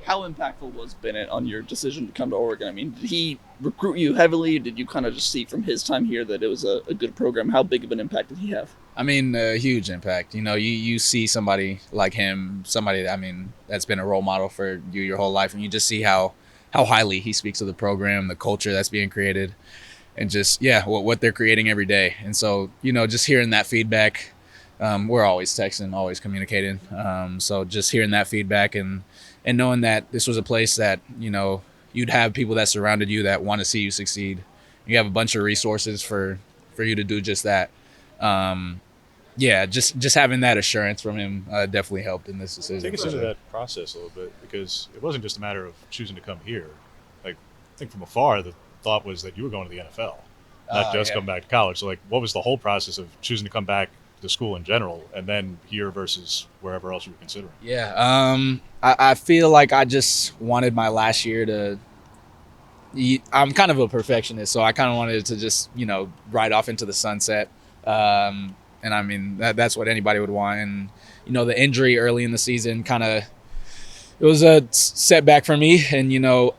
How impactful was Bennett on your decision to come to Oregon? I mean, did he recruit you heavily? Did you kind of just see from his time here that it was a good program? How big of an impact did he have? I mean, a huge impact. You see somebody like him, somebody that, I mean, that's been a role model for you your whole life, and you just see how highly he speaks of the program, the culture that's being created, and just what they're creating every day. And so just hearing that feedback, we're always texting, always communicating. So just hearing that feedback and knowing that this was a place that you'd have people that surrounded you that want to see you succeed. You have a bunch of resources for you to do just that. Just having that assurance from him definitely helped in this decision. Take us into that process a little bit, because it wasn't just a matter of choosing to come here. Like, I think from afar, the thought was that you were going to the NFL, not just come back to college. So, like, what was the whole process of choosing to come back to school in general, and then here versus wherever else you were considering? I feel like I just wanted my last year to. I'm kind of a perfectionist, so I kind of wanted to just ride off into the sunset. And I mean, that's what anybody would want. And, the injury early in the season it was a setback for me. And,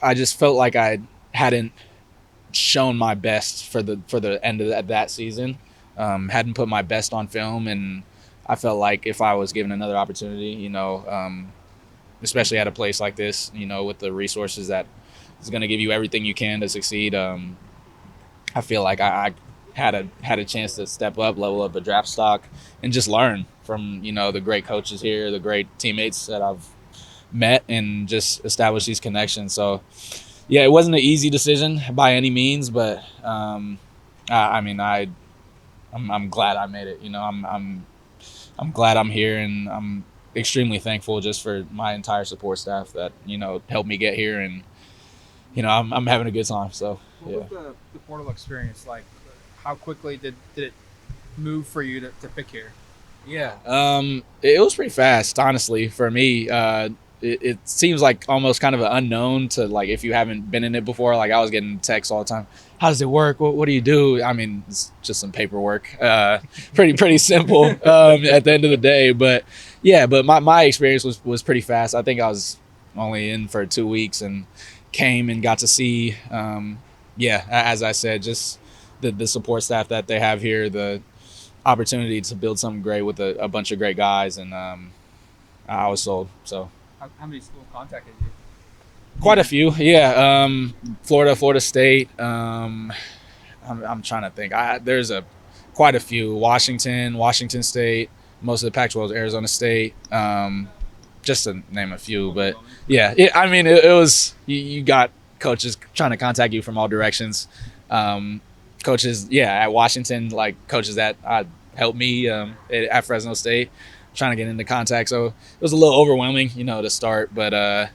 I just felt like I hadn't shown my best for the end of that season. Hadn't put my best on film. And I felt like if I was given another opportunity, especially at a place like this, with the resources that is going to give you everything you can to succeed, I feel like I had a chance to step up, level up a draft stock, and just learn from the great coaches here, the great teammates that I've met, and just establish these connections. So it wasn't an easy decision by any means, but I'm glad I made it. I'm glad I'm here, and I'm extremely thankful just for my entire support staff that helped me get here, and I'm having a good time. So what was the portal experience like? How quickly did it move for you to pick here? It was pretty fast, honestly, for me. It seems like almost kind of an unknown to, like, if you haven't been in it before. Like, I was getting texts all the time. How does it work? What do you do? I mean, it's just some paperwork. Pretty simple at the end of the day. But my experience was pretty fast. I think I was only in for 2 weeks and came and got to see, as I said, just the support staff that they have here, the opportunity to build something great with a bunch of great guys, and I was sold. So how many schools contacted you? Quite a few, Florida State. I'm trying to think. There's quite a few. Washington State. Most of the Pac-12 is Arizona State. Just to name a few, but it was you got coaches trying to contact you from all directions. Coaches, at Washington, like coaches that helped me at Fresno State, trying to get into contact. So it was a little overwhelming, to start, but I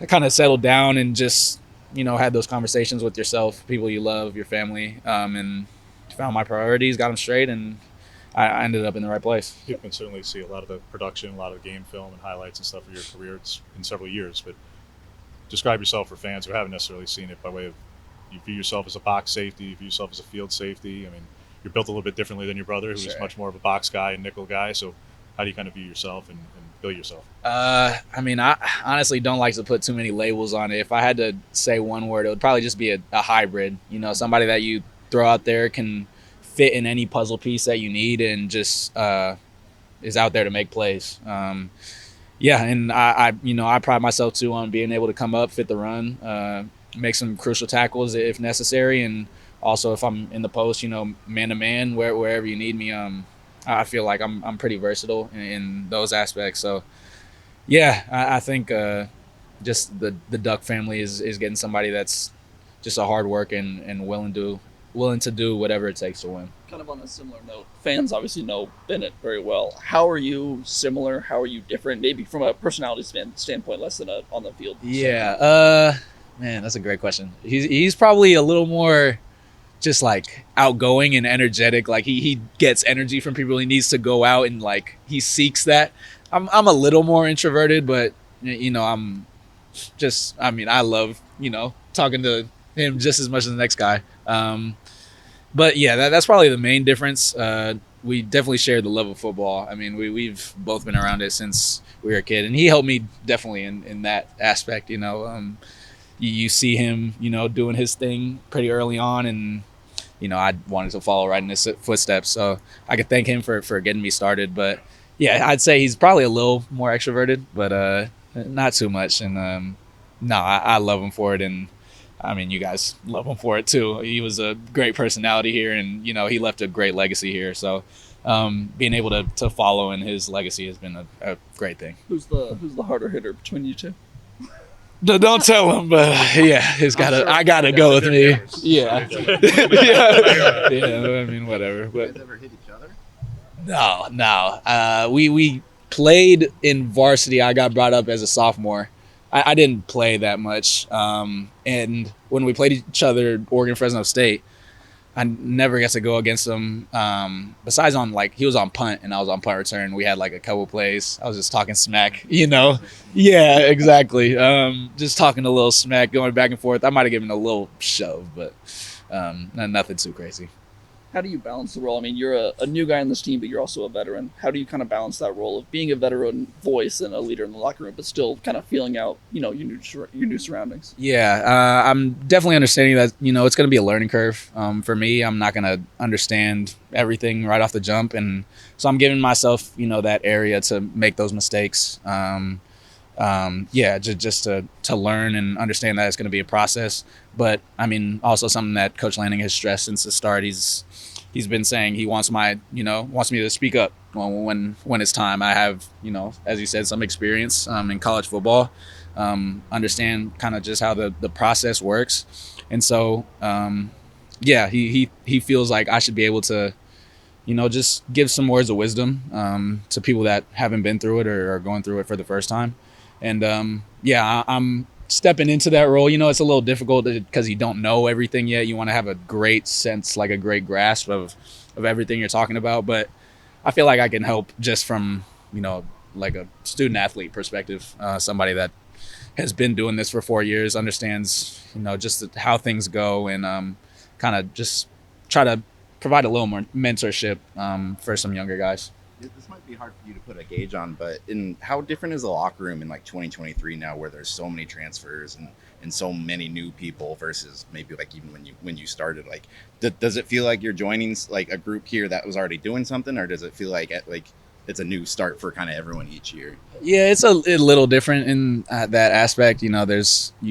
kind of settled down and just, had those conversations with yourself, people you love, your family, and found my priorities, got them straight, and I ended up in the right place. You can certainly see a lot of the production, a lot of the game film and highlights and stuff of your career in several years, but describe yourself for fans who haven't necessarily seen it by way of, you view yourself as a box safety, you view yourself as a field safety. I mean, you're built a little bit differently than your brother, who's much more of a box guy and nickel guy. So how do you kind of view yourself and build yourself? I honestly don't like to put too many labels on it. If I had to say one word, it would probably just be a hybrid. Somebody that you throw out there can fit in any puzzle piece that you need and just is out there to make plays. And I pride myself too on being able to come up, fit the run, make some crucial tackles if necessary, and also if I'm in the post, man to man, wherever you need me. I feel like I'm pretty versatile in those aspects. So I think just the Duck family is getting somebody that's just a hard worker and willing to do whatever it takes to win. Kind of on a similar note, fans obviously know Bennett very well. How are you similar? How are you different? Maybe from a personality standpoint, less than on the field. Man, that's a great question. He's probably a little more just like outgoing and energetic. Like he gets energy from people. He needs to go out and like he seeks that. I'm a little more introverted, but I'm just, I love, talking to him just as much as the next guy. But that's probably the main difference. we definitely share the love of football. I mean, we've both been around it since we were a kid, and he helped me definitely in that aspect. You see him, doing his thing pretty early on, and I wanted to follow right in his footsteps. So I could thank him for getting me started. But yeah, I'd say he's probably a little more extroverted, but not too much. And no, I love him for it. And I mean, you guys love him for it too. He was a great personality here, and he left a great legacy here. So being able to follow in his legacy has been a great thing. Who's the harder hitter between you two? Don't tell him, but yeah, I gotta go with me. Yeah. Yeah. I mean, whatever. But You guys ever hit each other? no. We played in varsity. I got brought up as a sophomore. I didn't play that much. And when we played each other, Oregon Fresno State, I never got to go against him. Besides he was on punt and I was on punt return. We had like a couple plays. I was just talking smack, Yeah, exactly. Just talking a little smack, going back and forth. I might have given a little shove, but nothing too crazy. How do you balance the role? I mean, you're a new guy on this team, but you're also a veteran. How do you kind of balance that role of being a veteran voice and a leader in the locker room, but still kind of feeling out, your new surroundings? Yeah, I'm definitely understanding that, it's going to be a learning curve. For me, I'm not going to understand everything right off the jump. And so I'm giving myself, that area to make those mistakes. Just to learn and understand that it's going to be a process. But I mean, also something that Coach Lanning has stressed since the start. He's been saying he wants me to speak up when it's time. I have, as you said, some experience in college football, understand kind of just how the process works. And so, he feels like I should be able to, just give some words of wisdom to people that haven't been through it or are going through it for the first time. And I'm stepping into that role. It's a little difficult because you don't know everything yet. You want to have a great sense, like a great grasp of everything you're talking about. But I feel like I can help just from, like a student athlete perspective, somebody that has been doing this for 4 years, understands, just how things go, and kind of just try to provide a little more mentorship for some younger guys. This might be hard for you to put a gauge on, but how different is the locker room in like 2023 now, where there's so many transfers and so many new people versus maybe like even when you started? Like, does it feel like you're joining like a group here that was already doing something, or does it feel like it's a new start for kind of everyone each year? Yeah, it's a little different in that aspect. You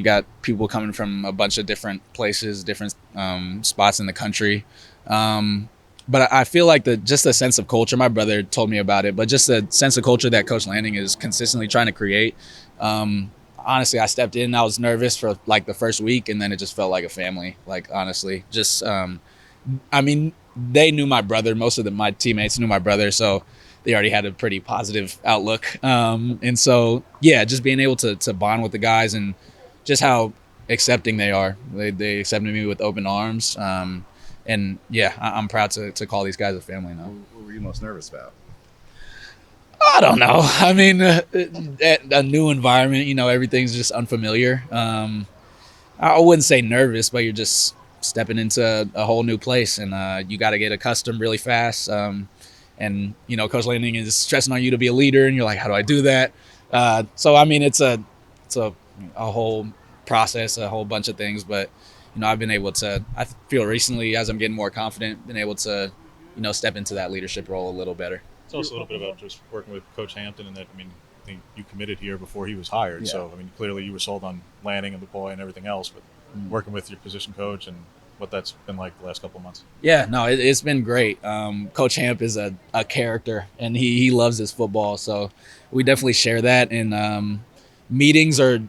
got people coming from a bunch of different places, different spots in the country. But I feel like just the sense of culture, my brother told me about it, but just the sense of culture that Coach Lanning is consistently trying to create. Honestly, I stepped in, I was nervous for like the first week, and then it just felt like a family. Like, honestly, just, they knew my brother. Most of my teammates knew my brother, so they already had a pretty positive outlook. And so, yeah, just being able to bond with the guys and just how accepting they are. They accepted me with open arms. And yeah, I'm proud to call these guys a family now. What were you most nervous about? I don't know. I mean, a new environment, everything's just unfamiliar. I wouldn't say nervous, but you're just stepping into a whole new place, and you got to get accustomed really fast. And Coach Lanning is stressing on you to be a leader, and you're like, how do I do that? So I mean, it's a whole process, a whole bunch of things, but I've been able to, I feel recently, as I'm getting more confident, been able to, step into that leadership role a little better. It's also a little bit about just working with Coach Hampton, and that, I think you committed here before he was hired. Yeah. So, clearly you were sold on Lanning and McCoy and everything else, but working with your position coach and what that's been like the last couple of months. Yeah, no, it's been great. Coach Hamp is a character, and he loves his football. So we definitely share that. And meetings are,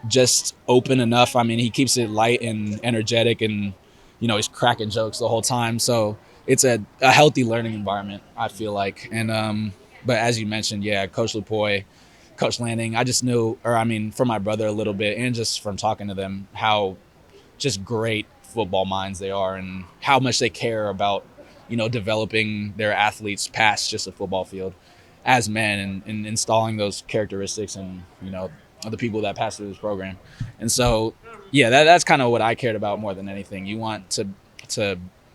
just open enough. He keeps it light and energetic, and, he's cracking jokes the whole time. So it's a healthy learning environment, I feel like. And but as you mentioned, yeah, Coach Lupoy, Coach Lanning, I just knew, from my brother a little bit, and just from talking to them, how just great football minds they are, and how much they care about, developing their athletes past just a football field as men, and installing those characteristics and, the people that pass through this program. And so, yeah, that's kind of what I cared about more than anything. You want to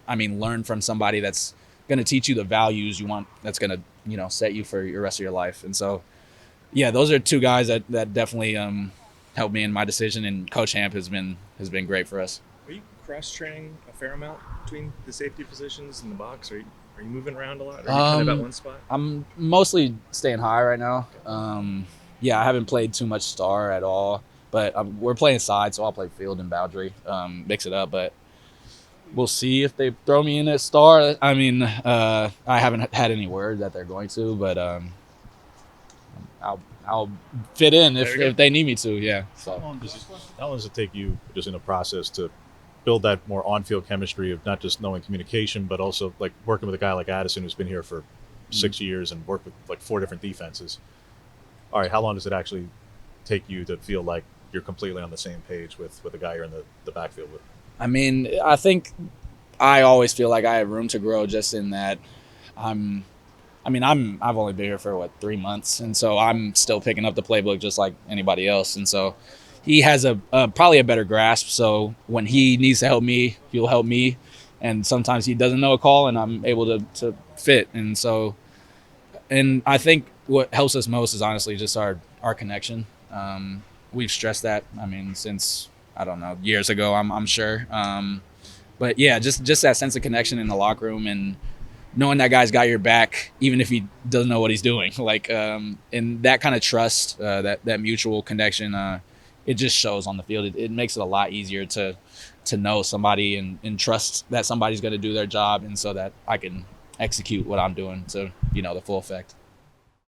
learn from somebody that's going to teach you the values you want, that's going to, set you for your rest of your life. And so, yeah, those are two guys that definitely helped me in my decision, and Coach Hamp has been great for us. Are you cross training a fair amount between the safety positions and the box? Are you moving around a lot? Or are you kind of at one spot? I'm mostly staying high right now. Yeah, I haven't played too much star at all, but we're playing side, so I'll play field and boundary, mix it up. But we'll see if they throw me in at star. I mean, I haven't had any word that they're going to, but I'll fit in if they need me to. Yeah. So How long does it take you just in a process to build that more on-field chemistry of not just knowing communication, but also like working with a guy like Addison who's been here for 6 years and worked with like 4 different defenses? All right, how long does it actually take you to feel like you're completely on the same page with a guy you're in the backfield with? I mean, I think I always feel like I have room to grow, just in that I've only been here for 3 months, and so I'm still picking up the playbook just like anybody else. And so he has probably a better grasp. So when he needs to help me, he'll help me. And sometimes he doesn't know a call, and I'm able to fit. And so, and I think what helps us most is honestly just our connection. We've stressed that, since, I don't know, years ago, I'm sure. But yeah, just that sense of connection in the locker room, and knowing that guy's got your back, even if he doesn't know what he's doing. And that kind of trust, that mutual connection, it just shows on the field. It makes it a lot easier to know somebody and trust that somebody's going to do their job, and so that I can execute what I'm doing to, the full effect.